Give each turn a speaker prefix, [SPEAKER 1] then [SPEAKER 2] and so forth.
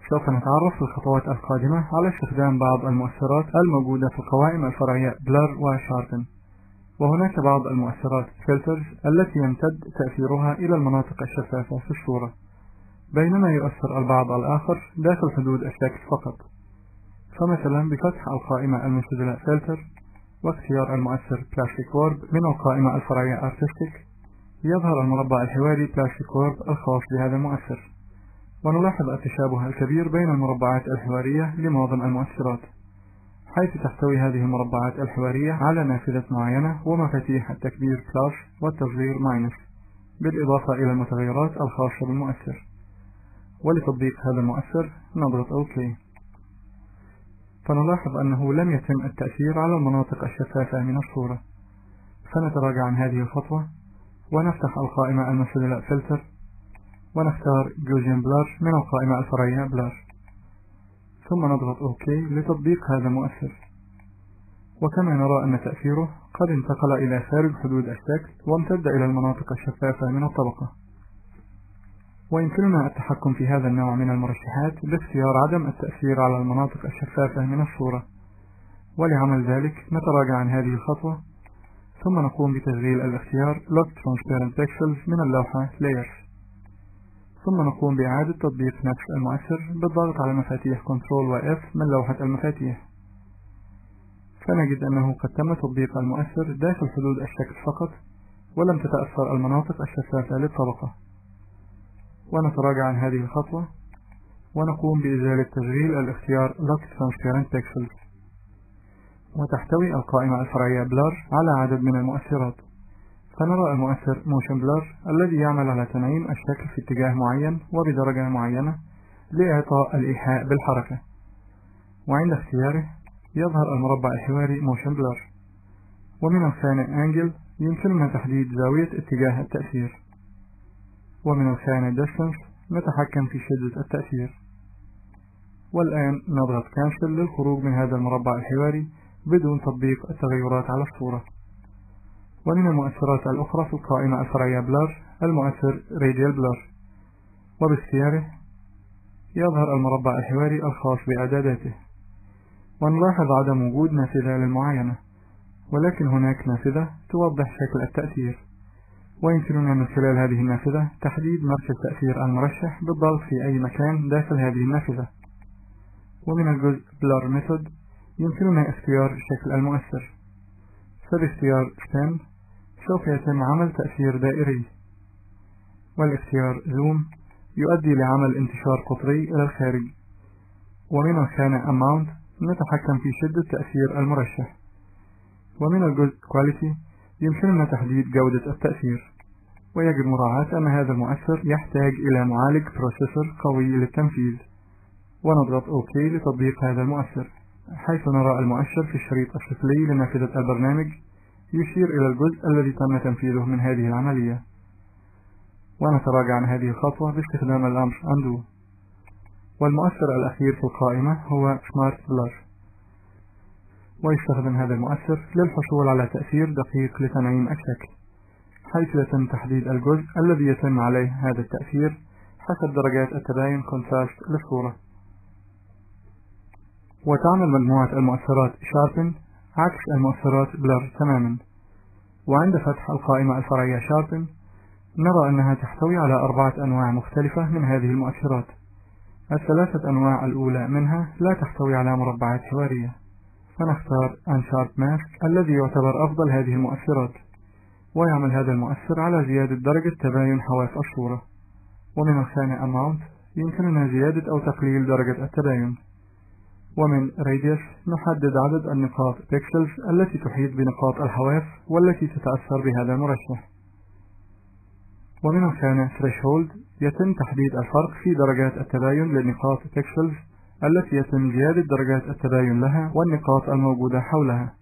[SPEAKER 1] سوف نتعرف في الخطوات القادمة على استخدام بعض المؤثرات الموجودة في القوائم الفرعية Blur وSharpen. وهناك بعض المؤثرات Filters التي يمتد تأثيرها إلى المناطق الشفافة في الصورة، بينما يؤثر البعض الآخر داخل حدود الشكل فقط. فمثلا بفتح القائمة المنسدلة Filter واختيار المؤثر Plastic Orb من القائمة الفرعية Artistic، يظهر المربع الحواري Plastic Orb الخاص بهذا المؤثر. ونلاحظ التشابه الكبير بين المربعات الحوارية لمعظم المؤثرات، حيث تحتوي هذه المربعات الحوارية على نافذة معينة ومفاتيح التكبير Plus والتصغير Minus، بالإضافة إلى المتغيرات الخاصة بالمؤثر. ولتطبيق هذا المؤثر نضغط OK. فنلاحظ أنه لم يتم التأثير على المناطق الشفافة من الصورة، فنتراجع عن هذه الخطوة ونفتح القائمة المنسدلة Filter ونختار Gaussian Blur من القائمة الفرعية Blur، ثم نضغط OK لتطبيق هذا المؤثر. وكما نرى أن تأثيره قد انتقل إلى خارج حدود الشكل وامتد إلى المناطق الشفافة من الطبقة. ويمكننا التحكم في هذا النوع من المرشحات باختيار عدم التأثير على المناطق الشفافة من الصورة. ولعمل ذلك نتراجع عن هذه الخطوة ثم نقوم بتشغيل الاختيار Lock Transparent Pixels من اللوحة Layers، ثم نقوم بإعادة تطبيق نفس المؤثر بالضغط على مفاتيح Ctrl و F من لوحة المفاتيح. فنجد أنه قد تم تطبيق المؤثر داخل حدود الشكل فقط، ولم تتأثر المناطق الشفافة للطبقة. ونتراجع عن هذه الخطوة ونقوم بإزالة تشغيل الاختيار Lock Transparent Pixels. وتحتوي القائمة الفرعية Blur على عدد من المؤثرات، فنرى المؤثر Motion Blur الذي يعمل على تنعيم الشكل في اتجاه معين وبدرجة معينة لإعطاء الإيحاء بالحركة. وعند اختياره يظهر المربع الحواري Motion Blur. ومن الخانة Angle يمكننا تحديد زاوية اتجاه التأثير، ومن الخانة Distance نتحكم في شدة التأثير. والآن نضغط Cancel للخروج من هذا المربع الحواري بدون تطبيق التغيرات على الصورة. ومن المؤثرات الأخرى في القائمة الفرعية Blur المؤثر Radial Blur، وباختياره يظهر المربع الحواري الخاص بإعداداته. ونلاحظ عدم وجود نافذة للمعاينة، ولكن هناك نافذة توضح شكل التأثير، ويمكننا من خلال هذه النافذة تحديد مركز تأثير المرشح بالضغط في أي مكان داخل هذه النافذة. ومن الجزء Blur Method يمكننا اختيار شكل المؤثر، فباختيار Stem سوف يتم عمل تأثير دائري، والاختيار Zoom يؤدي لعمل انتشار قطري إلى الخارج. ومن الخانة Amount نتحكم في شدة تأثير المرشح. ومن الجزء Quality يمكننا تحديد جودة التأثير، ويجب مراعاة أن هذا المؤثر يحتاج إلى معالج بروسيسور قوي للتنفيذ. ونضغط OK لتطبيق هذا المؤثر، حيث نرى المؤشر في الشريط السفلي لنافذة البرنامج يشير إلى الجزء الذي تم تنفيذه من هذه العملية. ونتراجع عن هذه الخطوة باستخدام الأمر Undo. والمؤثر الأخير في القائمة هو Smart Blur، ويستخدم هذا المؤثر للحصول على تأثير دقيق لتنعيم الشكل، حيث يتم تحديد الجزء الذي يتم عليه هذا التأثير حسب درجات التباين Contrast للصورة. وتعمل مجموعة المؤثرات Sharpen عكس المؤثرات Blur تماما. وعند فتح القائمة الفرعية Sharpen نرى أنها تحتوي على 4 أنواع مختلفة من هذه المؤثرات. الثلاثة أنواع الأولى منها لا تحتوي على مربعات حوارية، فنختار Unsharp Mask الذي يعتبر أفضل هذه المؤثرات، ويعمل هذا المؤثر على زيادة درجة تباين حواف الصورة. ومن الخانة Amount يمكننا زيادة أو تقليل درجة التباين. ومن Radius نحدد عدد النقاط Pixels التي تحيط بنقاط الحواف والتي تتأثر بهذا المرشح. ومن الخانة Threshold يتم تحديد الفرق في درجات التباين للنقاط Pixels التي يتم زيادة درجات التباين لها والنقاط الموجودة حولها.